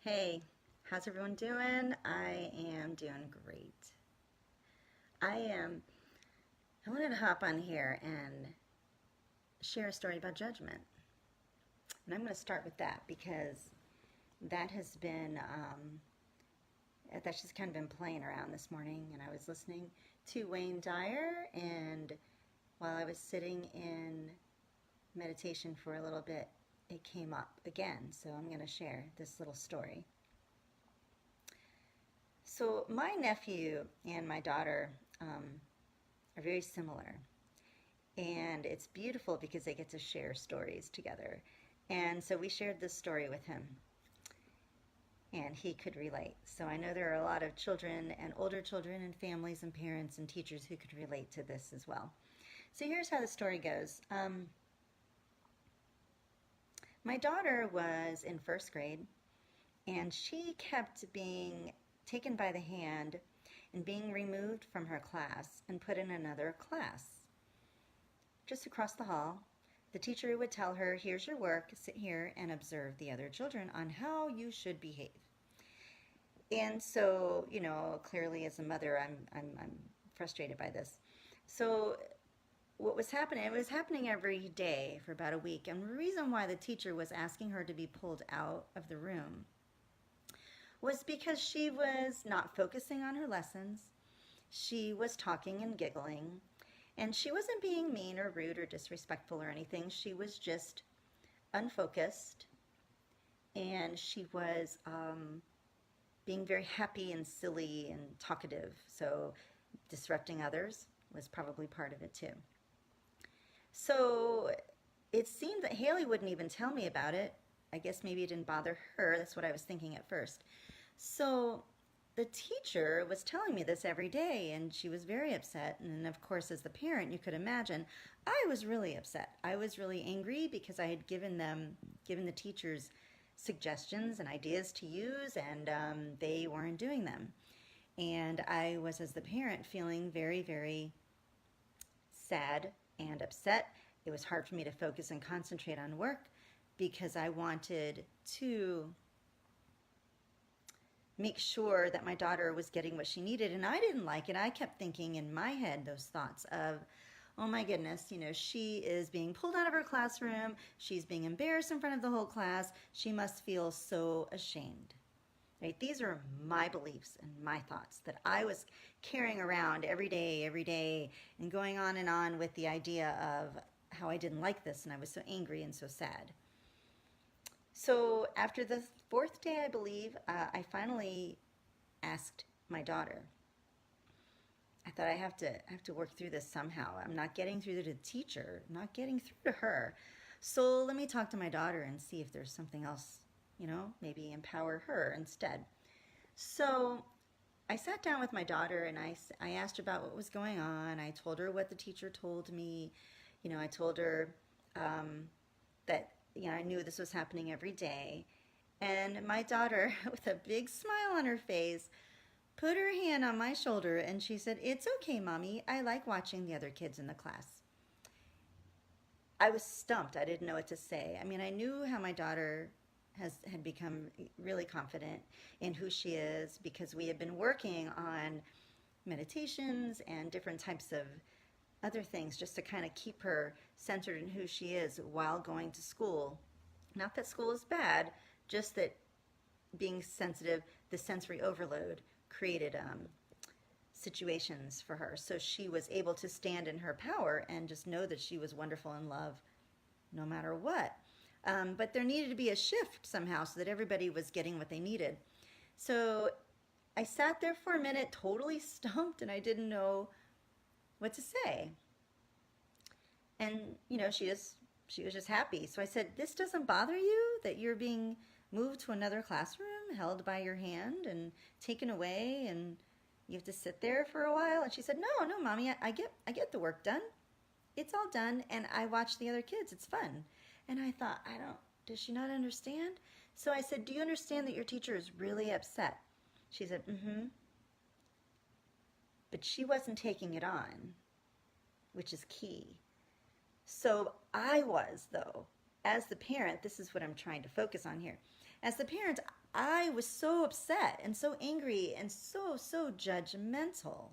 Hey, how's everyone doing? I am doing great. I am. I wanted to hop on here and share a story about judgment. And I'm going to start with that because that has been, that's just kind of been playing around this morning. And I was listening to Wayne Dyer, and while I was sitting in meditation for a little bit, it came up again. So I'm going to share this little story. So my nephew and my daughter are very similar. And it's beautiful because they get to share stories together. And so we shared this story with him, and he could relate. So I know there are a lot of children and older children and families and parents and teachers who could relate to this as well. So here's how the story goes. My daughter was in first grade, and she kept being taken by the hand and being removed from her class and put in another class. Just across the hall, the teacher would tell her, here's your work, sit here and observe the other children on how you should behave. And so, clearly as a mother, I'm frustrated by this. So what was happening, it was happening every day for about a week. And the reason why the teacher was asking her to be pulled out of the room was because she was not focusing on her lessons. She was talking and giggling, and she wasn't being mean or rude or disrespectful or anything. She was just unfocused, and she was being very happy and silly and talkative. So disrupting others was probably part of it too. So it seemed that Haley wouldn't even tell me about it. I guess maybe it didn't bother her. That's what I was thinking at first. So the teacher was telling me this every day, and she was very upset. And of course, as the parent, you could imagine, I was really upset. I was really angry because I had given the teachers suggestions and ideas to use, and they weren't doing them. And I was, as the parent, feeling very, very sad and upset. It was hard for me to focus and concentrate on work because I wanted to make sure that my daughter was getting what she needed, and I didn't like it. I kept thinking in my head those thoughts of, oh my goodness, she is being pulled out of her classroom, she's being embarrassed in front of the whole class, she must feel so ashamed. Right? These are my beliefs and my thoughts that I was carrying around every day, and going on with the idea of how I didn't like this, and I was so angry and so sad. So after the fourth day, I believe, I finally asked my daughter. I thought I have to work through this somehow. I'm not getting through to the teacher. I'm not getting through to her. So let me talk to my daughter and see if there's something else, maybe empower her instead. So I sat down with my daughter, and I asked her about what was going on. I told her what the teacher told me. I told her that I knew this was happening every day. And my daughter, with a big smile on her face, put her hand on my shoulder and she said, "It's okay, Mommy. I like watching the other kids in the class." I was stumped. I didn't know what to say. I mean, I knew how my daughter had become really confident in who she is because we had been working on meditations and different types of other things just to kind of keep her centered in who she is while going to school. Not that school is bad, just that being sensitive, the sensory overload created situations for her. So she was able to stand in her power and just know that she was wonderful and loved no matter what. But there needed to be a shift somehow so that everybody was getting what they needed. So I sat there for a minute totally stumped, and I didn't know what to say. And, she was just happy. So I said, "This doesn't bother you that you're being moved to another classroom, held by your hand and taken away, and you have to sit there for a while?" And she said, No, Mommy, I get the work done. It's all done, and I watch the other kids. It's fun." And I thought, does she not understand? So I said, "Do you understand that your teacher is really upset?" She said, "Mm-hmm." But she wasn't taking it on, which is key. So I was, though. as the parent, this is what I'm trying to focus on here. As the parent, I was so upset and so angry and so judgmental.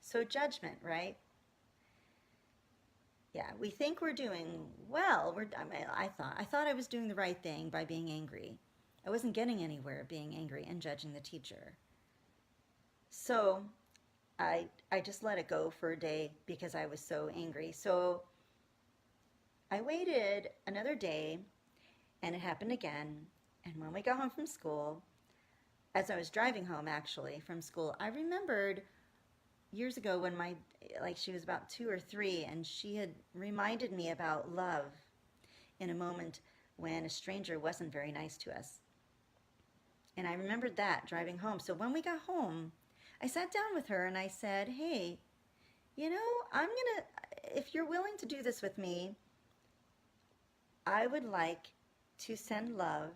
So judgment, right? Yeah, we think we're doing well. I thought I was doing the right thing by being angry. I wasn't getting anywhere being angry and judging the teacher. So I just let it go for a day because I was so angry. So I waited another day and it happened again. And when we got home from school, as I was driving home actually from school, I remembered years ago when she was about 2 or 3 and she had reminded me about love in a moment when a stranger wasn't very nice to us. And I remembered that driving home. So when we got home, I sat down with her and I said, hey, if you're willing to do this with me, I would like to send love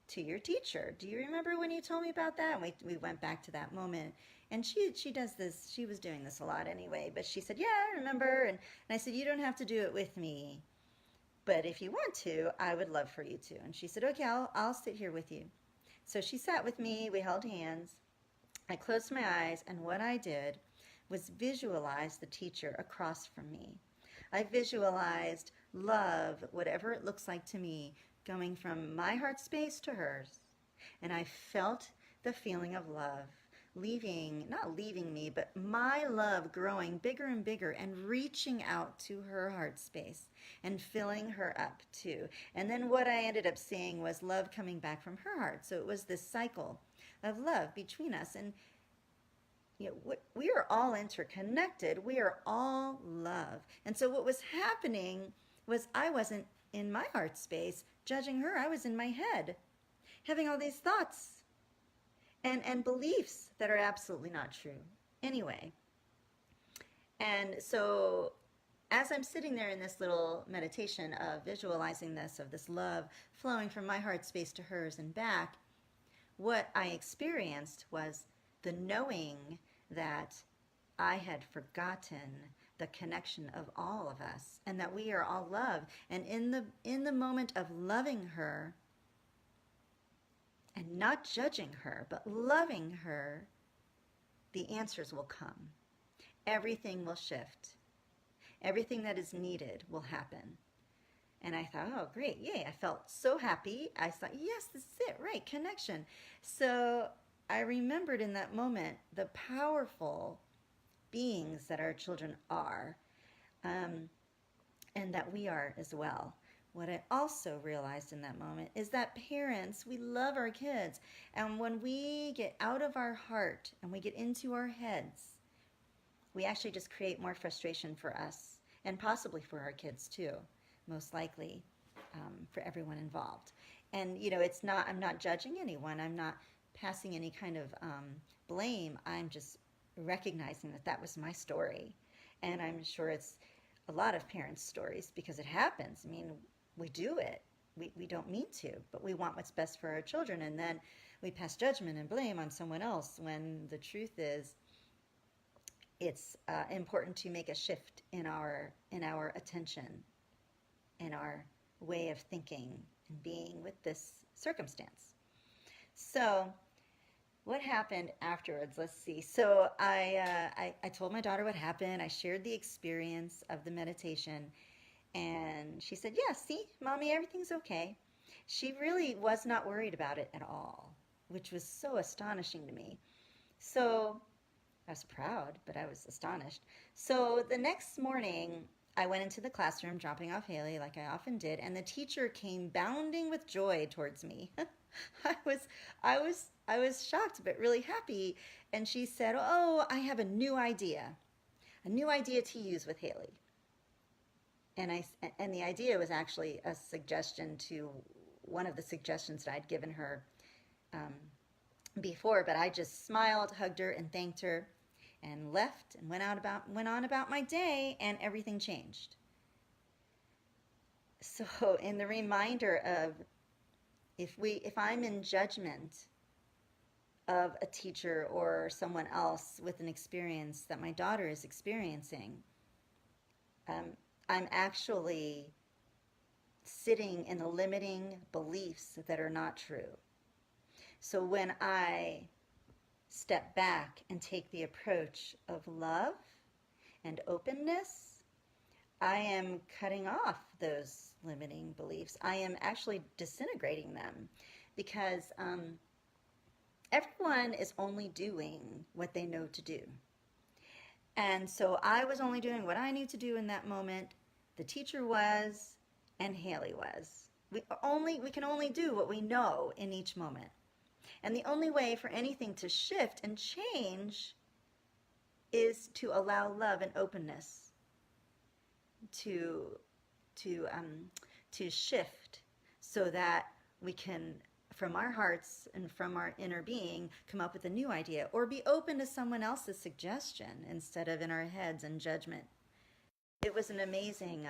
to your teacher. Do you remember when you told me about that? And we went back to that moment. And she does this, she was doing this a lot anyway, but she said, yeah, I remember. And I said, you don't have to do it with me, but if you want to, I would love for you to. And she said, okay, I'll sit here with you. So she sat with me, we held hands. I closed my eyes, and what I did was visualize the teacher across from me. I visualized love, whatever it looks like to me, going from my heart space to hers. And I felt the feeling of love not leaving me, but my love growing bigger and bigger and reaching out to her heart space and filling her up too. And then what I ended up seeing was love coming back from her heart. So it was this cycle of love between us. And we are all interconnected. We are all love. And so what was happening was I wasn't in my heart space judging her. I was in my head having all these thoughts and beliefs that are absolutely not true anyway. And so as I'm sitting there in this little meditation of visualizing this, of this love flowing from my heart space to hers and back, what I experienced was the knowing that I had forgotten the connection of all of us and that we are all love. And in the moment of loving her and not judging her, but loving her, the answers will come. Everything will shift. Everything that is needed will happen. And I thought, oh, great, yay. I felt so happy. I thought, yes, this is it, right, connection. So I remembered in that moment the powerful beings that our children are, and that we are as well. What I also realized in that moment is that parents, we love our kids. And when we get out of our heart and we get into our heads, we actually just create more frustration for us and possibly for our kids too, most likely, for everyone involved. And, I'm not judging anyone. I'm not passing any kind of blame. I'm just recognizing that that was my story. And I'm sure it's a lot of parents' stories because it happens. I mean, we do it. We don't mean to, but we want what's best for our children. And then we pass judgment and blame on someone else when the truth is it's important to make a shift in our attention, in our way of thinking and being with this circumstance. So what happened afterwards? Let's see. So I told my daughter what happened. I shared the experience of the meditation. And she said, yeah, see, Mommy, everything's okay. She really was not worried about it at all, which was so astonishing to me. So I was proud, but I was astonished. So the next morning, I went into the classroom dropping off Haley like I often did, and the teacher came bounding with joy towards me. I was shocked, but really happy. And she said, oh, I have a new idea to use with Haley. And the idea was actually a suggestion to one of the suggestions that I'd given her before, but I just smiled, hugged her, and thanked her, and left and went on about my day, and everything changed. So in the reminder of if I'm in judgment of a teacher or someone else with an experience that my daughter is experiencing, I'm actually sitting in the limiting beliefs that are not true. So when I step back and take the approach of love and openness, I am cutting off those limiting beliefs. I am actually disintegrating them because everyone is only doing what they know to do. And so I was only doing what I knew to do in that moment. The teacher was, and Haley was. We can only do what we know in each moment. And the only way for anything to shift and change is to allow love and openness to shift, so that we can, from our hearts and from our inner being, come up with a new idea, or be open to someone else's suggestion instead of in our heads and judgment. It was an amazing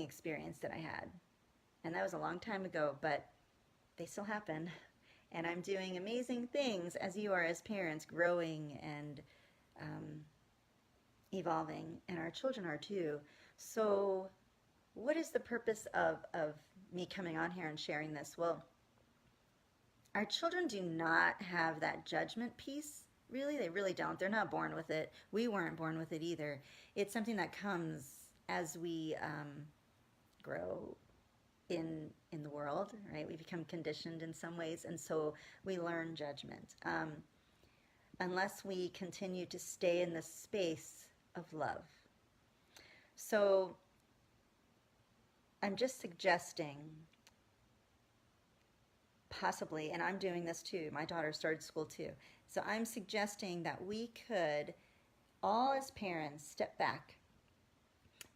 experience that I had. And that was a long time ago, but they still happen. And I'm doing amazing things, as you are as parents, growing and evolving, and our children are too. So what is the purpose of me coming on here and sharing this? Well, our children do not have that judgment piece, really. They really don't. They're not born with it. We weren't born with it either. It's something that comes as we grow in the world, right? We become conditioned in some ways, and so we learn judgment. Unless we continue to stay in the space of love. So I'm just suggesting, possibly, and I'm doing this too, my daughter started school too, so I'm suggesting that we could all as parents step back,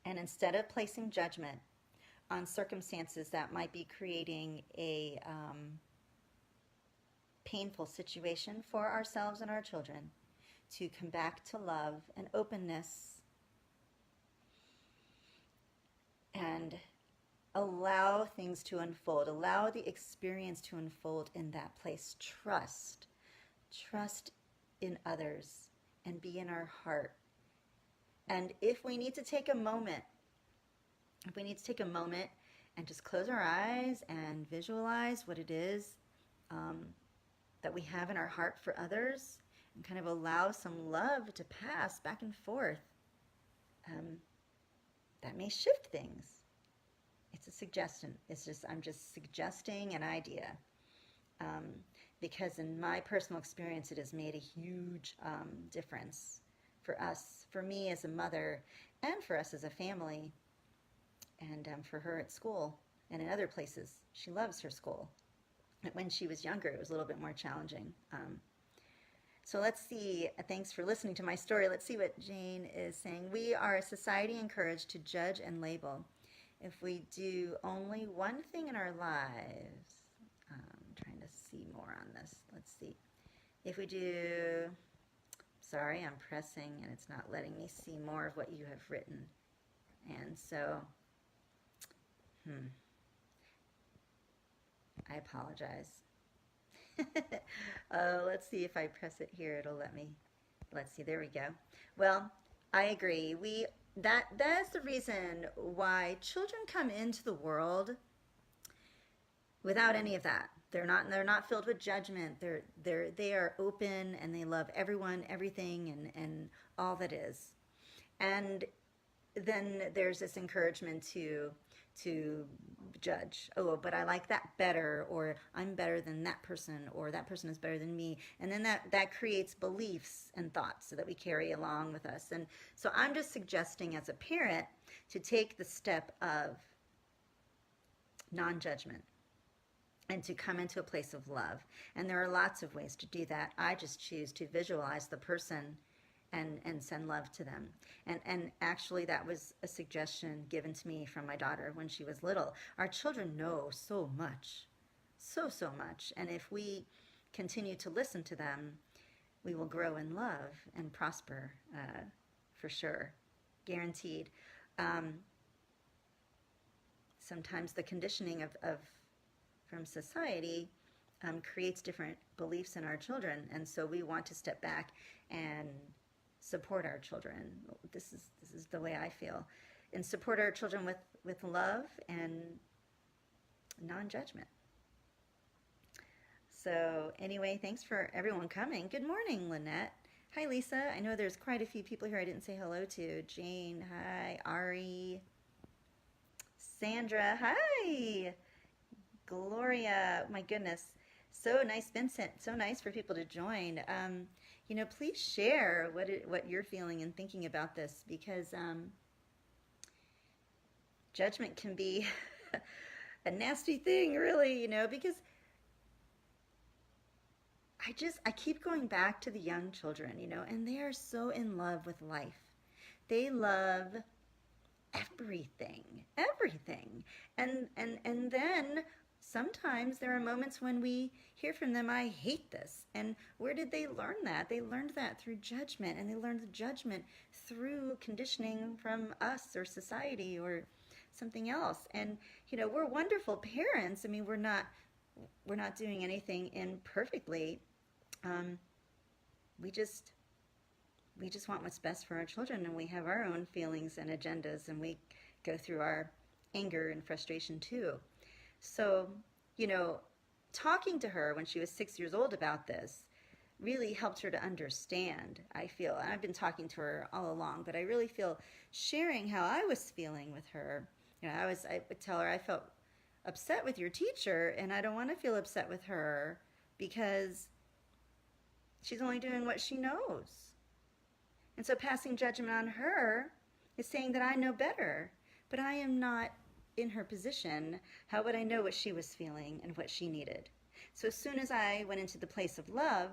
and instead of placing judgment on circumstances that might be creating a painful situation for ourselves and our children, to come back to love and openness and allow things to unfold, allow the experience to unfold in that place. Trust in others, and be in our heart. And if we need to take a moment, and just close our eyes and visualize what it is that we have in our heart for others, and kind of allow some love to pass back and forth, that may shift things. It's a suggestion. I'm just suggesting an idea, because in my personal experience, it has made a huge difference for us, for me as a mother, and for us as a family, and for her at school and in other places. She loves her school. When she was younger, it was a little bit more challenging. So let's see. Thanks for listening to my story. Let's see what Jane is saying. We are a society encouraged to judge and label. If we do only one thing in our lives, I'm trying to see more on this. Let's see. If we do, sorry, I'm pressing and it's not letting me see more of what you have written. And so, I apologize. Let's see if I press it here, it'll let me. Let's see, there we go. Well, I agree. That's the reason why children come into the world without any of that. They're not filled with judgment. They are open, and they love everyone, everything, and all that is. And then there's this encouragement to judge. Oh, but I like that better, or I'm better than that person, or that person is better than me. And then that creates beliefs and thoughts that we carry along with us. And so I'm just suggesting as a parent to take the step of non-judgment and to come into a place of love. And there are lots of ways to do that. I just choose to visualize the person and send love to them. And actually that was a suggestion given to me from my daughter when she was little. Our children know so much, so much. And if we continue to listen to them, we will grow in love and prosper, for sure, guaranteed. Sometimes the conditioning from society creates different beliefs in our children, and so we want to step back and support our children. This is the way I feel. and support our children with love and non-judgment. So anyway, thanks for everyone coming. Good morning, Lynette. Hi, Lisa. I know there's quite a few people here I didn't say hello to. Jane, hi. Ari. Sandra, hi. Gloria, my goodness. So nice, Vincent. So nice for people to join. Please share what you're feeling and thinking about this, because judgment can be a nasty thing, really, because I keep going back to the young children, and they are so in love with life. They love everything, everything. And then sometimes there are moments when we hear from them, I hate this. And where did they learn that? They learned that through judgment, and they learned the judgment through conditioning from us or society or something else. And we're wonderful parents. I mean, we're not doing anything imperfectly. We just want what's best for our children, and we have our own feelings and agendas, and we go through our anger and frustration too. So, talking to her when she was 6 years old about this really helped her to understand, I feel. And I've been talking to her all along, but I really feel sharing how I was feeling with her. I would tell her, I felt upset with your teacher, and I don't want to feel upset with her because she's only doing what she knows. And so passing judgment on her is saying that I know better, but I am not in her position. How would I know what she was feeling and what she needed? So as soon as I went into the place of love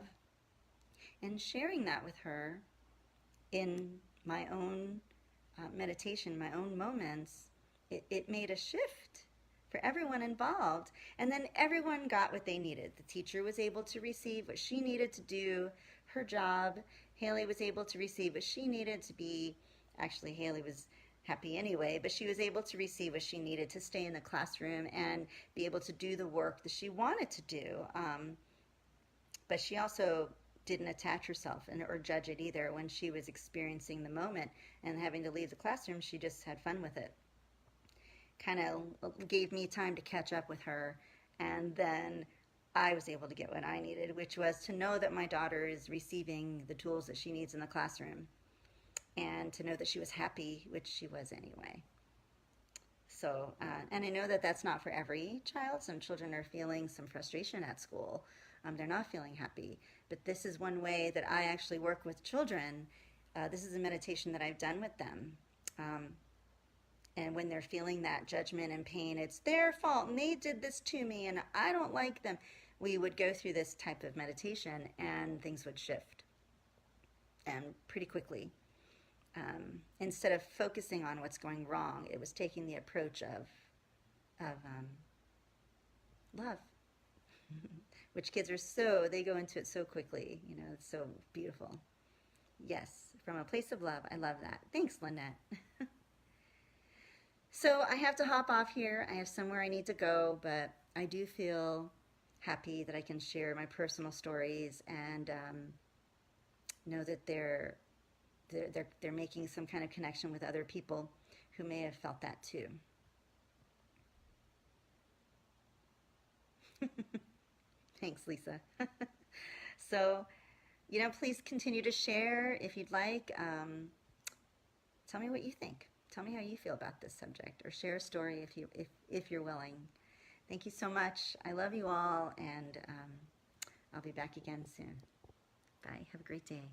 and sharing that with her in my own meditation, my own moments, it made a shift for everyone involved. And then everyone got what they needed. The teacher was able to receive what she needed to do her job. Haley was able to receive what she needed to be, actually Haley was happy anyway, but she was able to receive what she needed to stay in the classroom and be able to do the work that she wanted to do. But she also didn't attach herself or judge it either. When she was experiencing the moment and having to leave the classroom, she just had fun with it. Kind of gave me time to catch up with her, and then I was able to get what I needed, which was to know that my daughter is receiving the tools that she needs in the classroom, and to know that she was happy, which she was anyway. So, and I know that that's not for every child. Some children are feeling some frustration at school. They're not feeling happy. But this is one way that I actually work with children. This is a meditation that I've done with them. And when they're feeling that judgment and pain, it's their fault and they did this to me and I don't like them. We would go through this type of meditation and things would shift. And pretty quickly. Instead of focusing on what's going wrong, it was taking the approach of love. Which kids are they go into it so quickly. It's so beautiful. Yes, from a place of love. I love that. Thanks, Lynette. So I have to hop off here. I have somewhere I need to go, but I do feel happy that I can share my personal stories and know that they're making some kind of connection with other people who may have felt that too. Thanks, Lisa. So, please continue to share if you'd like. Tell me what you think. Tell me how you feel about this subject, or share a story if you're willing. Thank you so much. I love you all, and I'll be back again soon. Bye. Have a great day.